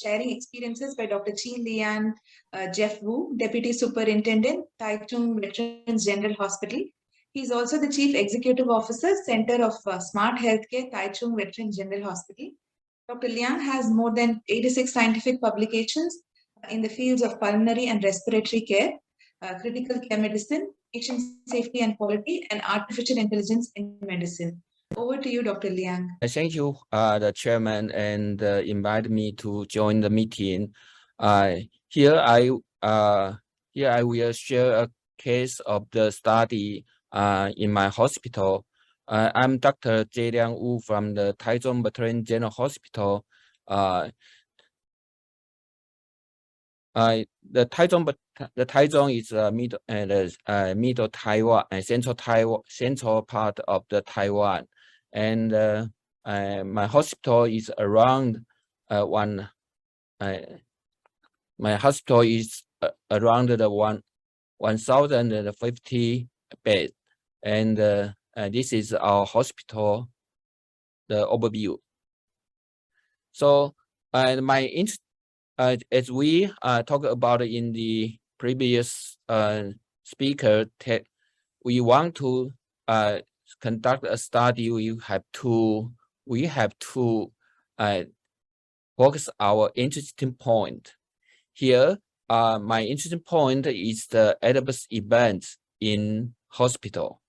sharing experiences by Dr. Chieh, Liang, Jeff Wu, Deputy Superintendent, Taichung Veterans General Hospital. He's also the Chief Executive Officer, Center of Smart Healthcare, Taichung Veterans General Hospital. Dr. Liang has more than 86 scientific publications in the fields of pulmonary and respiratory care, critical care medicine, patient safety and quality, and artificial intelligence in medicine. Over to you, Dr. Liang. Thank you, the chairman, and invited me to join the meeting. Here I will share a case of the study in my hospital. I'm Dr. Liang Wu from the Taichung Veterans General Hospital. The Taichung is middle Taiwan and central part of the Taiwan, and my hospital is around my hospital is around the 1,050 beds, and this is our hospital, the overview. So as we talked about in the previous speaker, we want to conduct a study. We have to focus our interesting point. Here, my interesting point is the adverse events in hospital.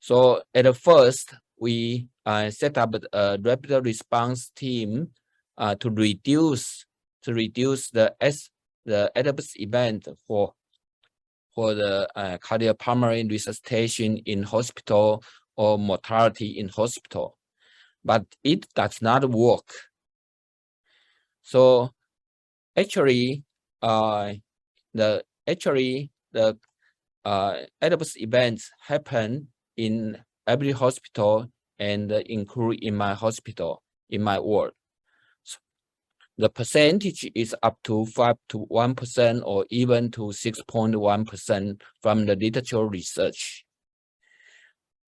So at first, we set up a rapid response team to reduce the adverse event for the cardiopulmonary resuscitation in hospital or mortality in hospital, but it does not work. So actually, the adverse events happen in every hospital and include in my hospital, in my ward. So the percentage is up to 5 to 1% or even to 6.1% from the literature research.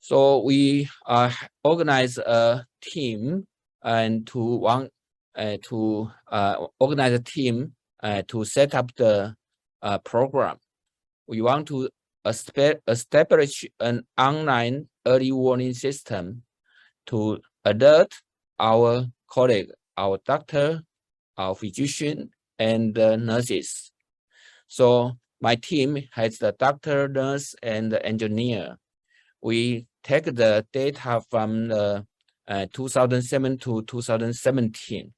So we organize a team and to organize a team to set up the program. We want to establish an online early warning system to alert our colleague, our doctor, our physician, and the nurses. So my team has the doctor, nurse, and the engineer. We take the data from the 2007 to 2017,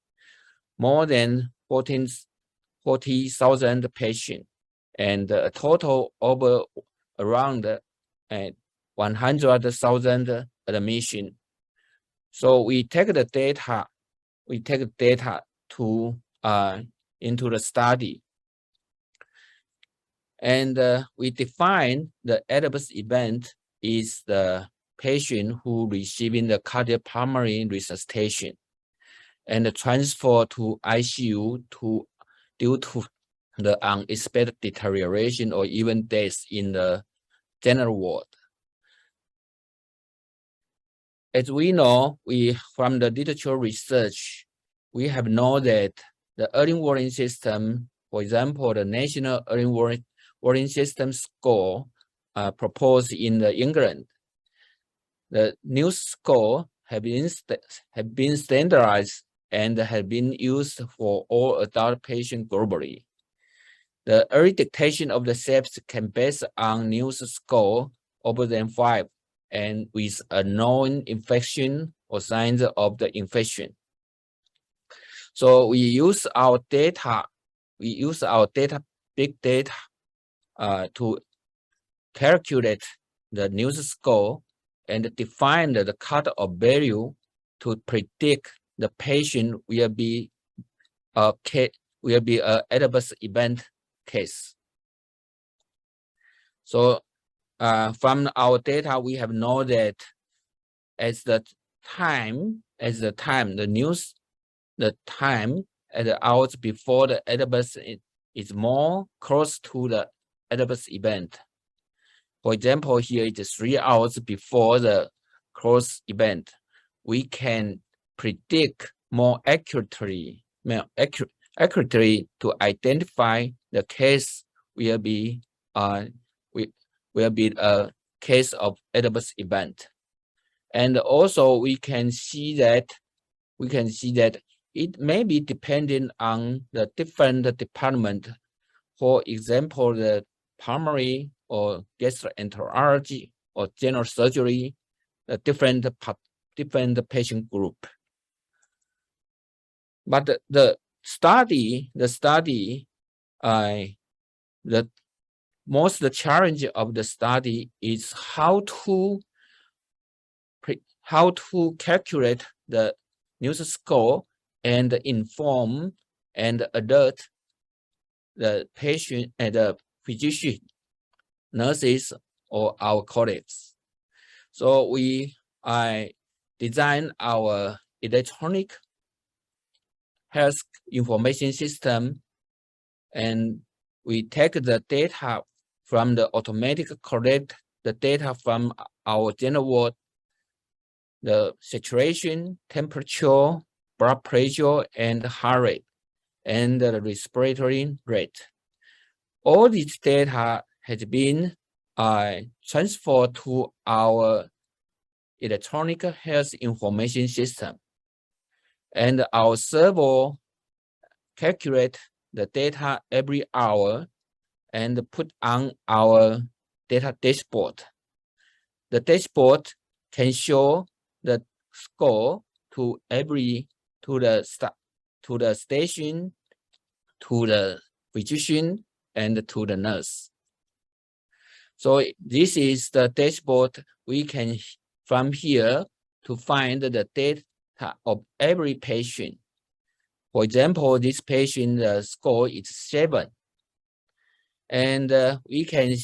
more than 40,000 patients, and a total over around 100,000 admissions. So we take the data. To into the study, and we define the adverse event is the patient who receiving the cardiopulmonary resuscitation and the transfer to ICU due to the unexpected deterioration or even death in the general ward. As we know, from the literature research, we have known that the early warning system, for example, the National Early Warning System score proposed in England, the new score have been standardized and have been used for all adult patients globally. The early detection of the sepsis can base on news score over than 5 and with a known infection or signs of the infection. So we use our data, big data, to calculate the news score and define the cutoff value to predict the patient will be a adverse event case. So from our data, we have known that the time at the hours before the adverse is more close to the adverse event. For example, here it is 3 hours before the close event. We can predict more accurately to identify the case will be a case of adverse event. And also we can see that it may be dependent on the different department. For example, the pulmonary or gastroenterology or general surgery, the different patient group. But the most challenge of the study is how to calculate the news score and inform and alert the patient and the physician, nurses, or our colleagues. So we design our electronic health information system, and we take the data from the automatic collect the data from our general ward, the saturation, temperature, blood pressure, and heart rate, and the respiratory rate. All this data has been transferred to our electronic health information system, and our server calculate the data every hour and put on our data dashboard. The dashboard can show the score to the station, to the physician, and to the nurse. So this is the dashboard. We can from here to find the data of every patient. For example, this patient score is 7, and we can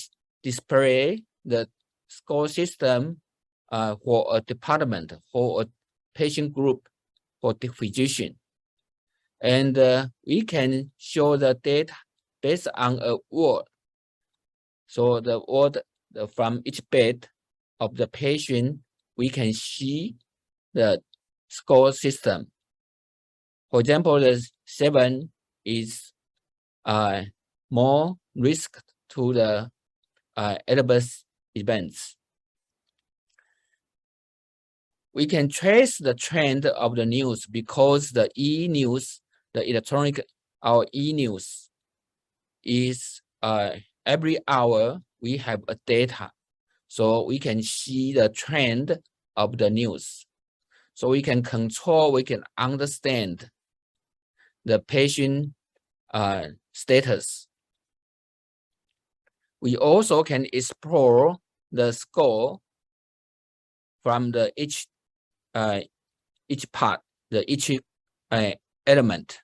display the score system for a department, for a patient group, for the physician. And we can show the data based on a ward. So the ward from each bed of the patient, we can see the score system. For example, the 7 is more risk to the adverse events. We can trace the trend of the news because the e-news, our e-news is every hour we have a data. So we can see the trend of the news. So we can control, we can understand the patient status. We also can explore the score from the each part, each element.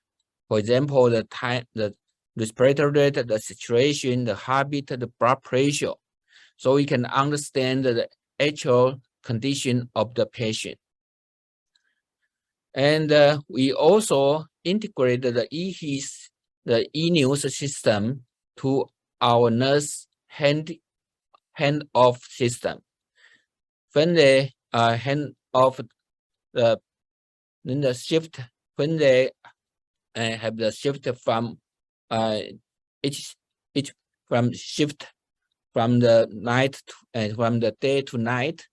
For example, the time, the respiratory rate, the saturation, the heartbeat, the blood pressure. So we can understand the actual condition of the patient. And we also integrated the e-news system to our nurse hand-off system. When they hand off the shift, when they have the shift from from the night and from the day to night,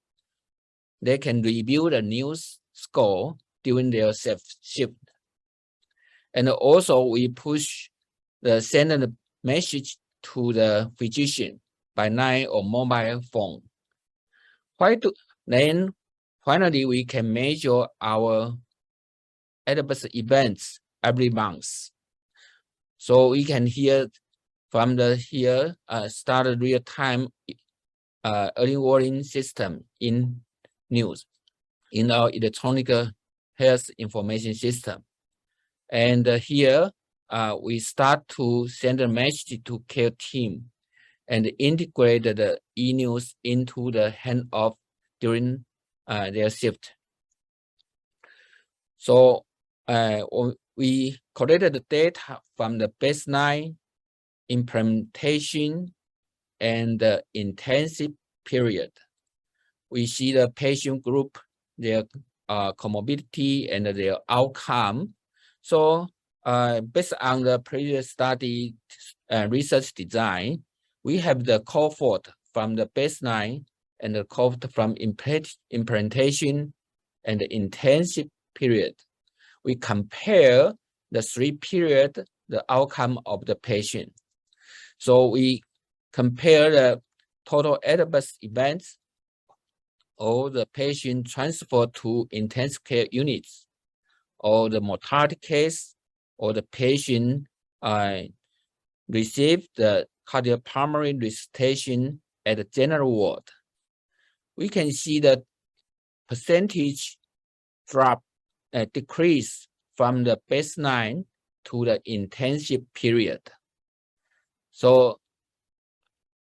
they can review the news score during their shift. And also we send a message to the physician by night or mobile phone. Then finally we can measure our adverse events every month. So we can hear from start a real-time early warning system in news in our electronic health information system. And here we start to send a message to care team and integrate the e-news into the handoff during their shift. So we collected the data from the baseline, implementation, and intensive period. We see the patient group, their comorbidity and their outcome. So based on the previous study research design, we have the cohort from the baseline and the cohort from implantation and the intensive period. We compare the 3 period, the outcome of the patient. So we compare the total adverse events or the patient transfer to intensive care units, or the mortality case, or the patient received the cardiopulmonary resuscitation at the general ward. We can see the percentage drop, decrease from the baseline to the intensive period. So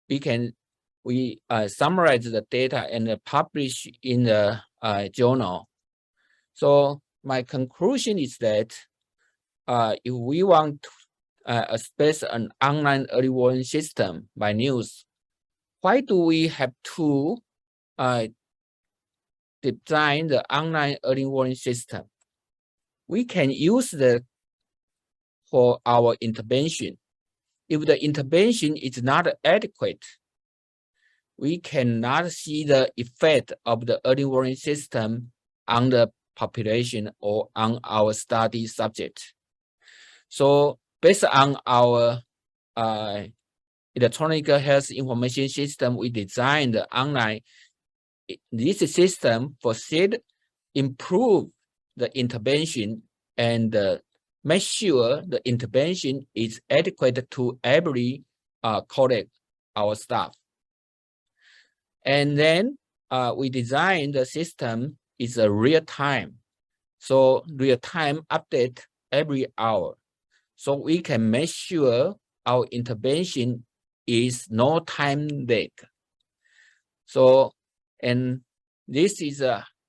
we summarize the data and publish in the journal. So my conclusion is that if we want to establish an online early warning system by news, why do we have to design the online early warning system? We can use that for our intervention. If the intervention is not adequate, we cannot see the effect of the early warning system on the population or on our study subject. So based on our electronic health information system, we designed the online. This system foresees improve the intervention and make sure the intervention is adequate to every colleague, our staff. And then we designed the system is a real time. So real time update every hour. So we can make sure our intervention is no time lag. So, and this is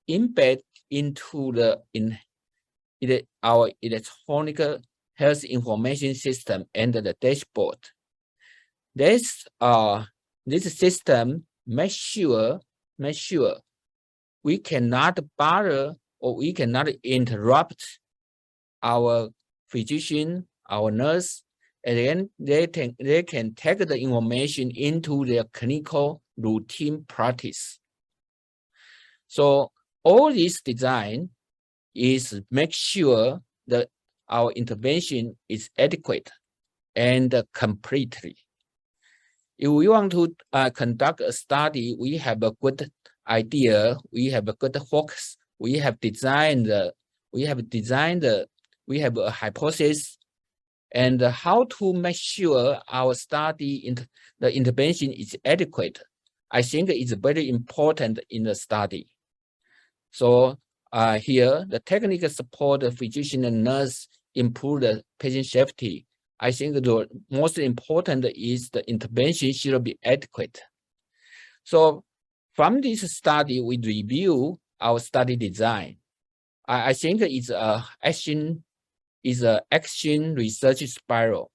embed into our electronic health information system and the dashboard. This system make sure we cannot bother or we cannot interrupt our physician, our nurse, and then they can take the information into their clinical routine practice. So all this design is make sure that our intervention is adequate and completely. If we want to conduct a study, we have a good idea, we have a good focus, we have a hypothesis, and how to make sure our study, the intervention is adequate. I think it's very important in the study. So here, the technical support the physician and nurse improve the patient safety. I think the most important is the intervention should be adequate. So from this study, we review our study design. I think it's a action research spiral.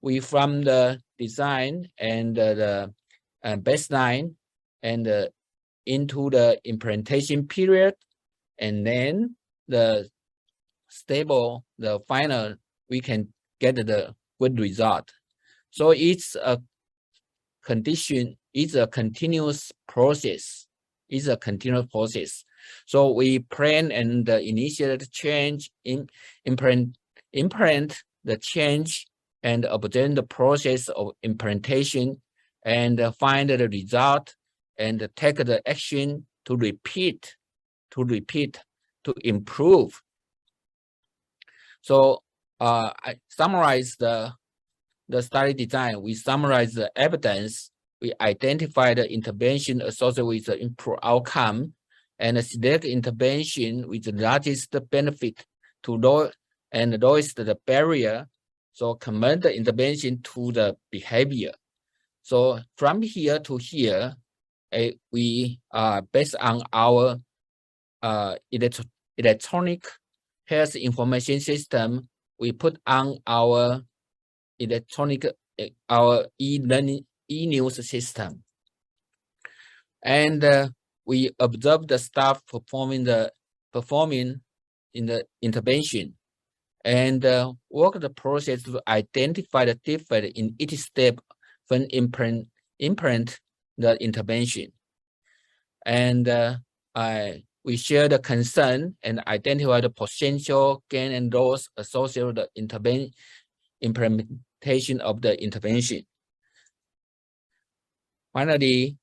We from the design and the baseline and into the implementation period, and then the final, we can get the good result. So it's a continuous process. It's a continuous process. So we plan and initiate change, implement the change, and obtain the process of implementation, and find the result, and take the action to repeat, to improve. So I summarize the study design. We summarize the evidence. We identify the intervention associated with the improved outcome, and select intervention with the largest benefit to lower and lowest the barrier. So command the intervention to the behavior. So from here to here, we based on our electronic health information system, we put on our our e-learning e-news system, and we observe the staff performing the performing in the intervention and work the process to identify the defect in each step when implement the intervention. And we share the concern and identify the potential gain and loss associated with the implementation of the intervention. Finally,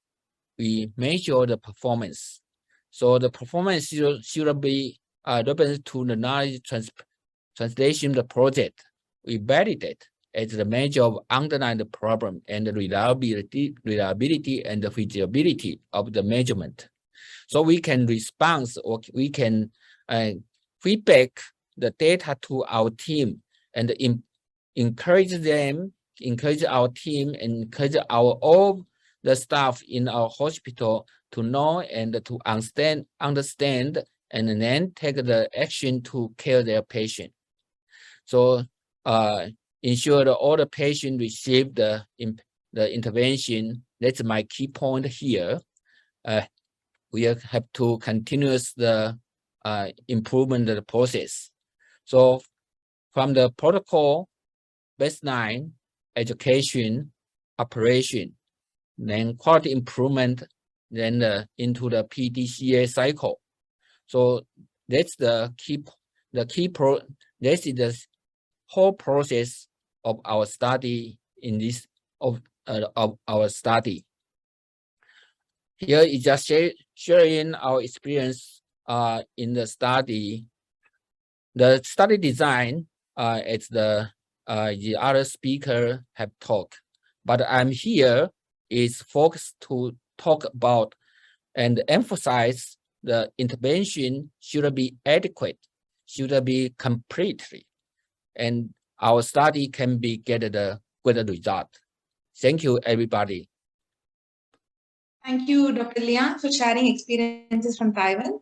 we measure the performance. So the performance should be relevant to the knowledge translation of the project. We validate as the measure of underlying the problem and the reliability and the feasibility of the measurement. So we can respond or we can feedback the data to our team and encourage our team, and encourage all the staff in our hospital to know and to understand and then take the action to care their patient. So ensure that all the patients receive the intervention. That's my key point here. We have to continuous the improvement of the process. So from the protocol, baseline, education, operation, then quality improvement, then into the PDCA cycle. So that's this is the whole process of our study in this of our study. Here is just sharing our experience in the study. The study design, as the other speaker have talked, but I'm here is focused to talk about and emphasize the intervention should be adequate, should be completely, and our study can be get the good result. Thank you, everybody. Thank you, Dr. Liang, for sharing experiences from Taiwan.